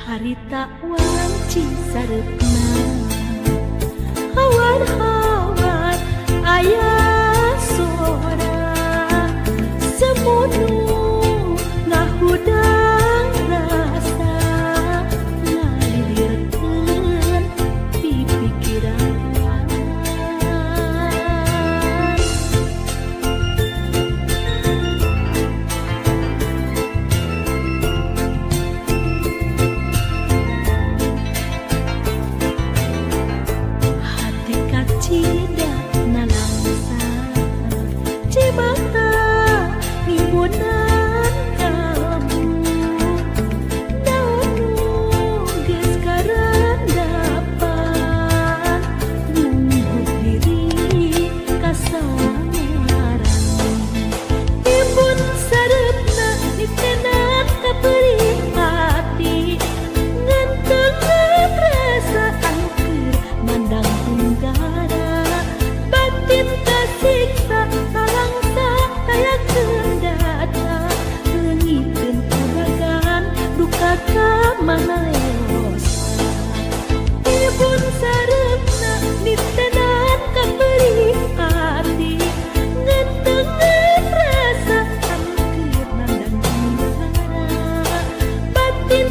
harita wanci sarepna hawar-hawar aya sora semunu ngahudang rasa ngalilirkeun pipikiran hati kacida nalangsa cibata nimbunan kamu daunu geus karendapan nunggu diri kasangaran timbun sarepna nitenan kaperih hati ngantengan perasaan keur mandang tunggara batin kasiksa talangsa kaya kendata leungiteun kabagan duka kamanayosa timbun sarepna nitenan kaperih hati ngantengan perasaan keur mandang tunggara batin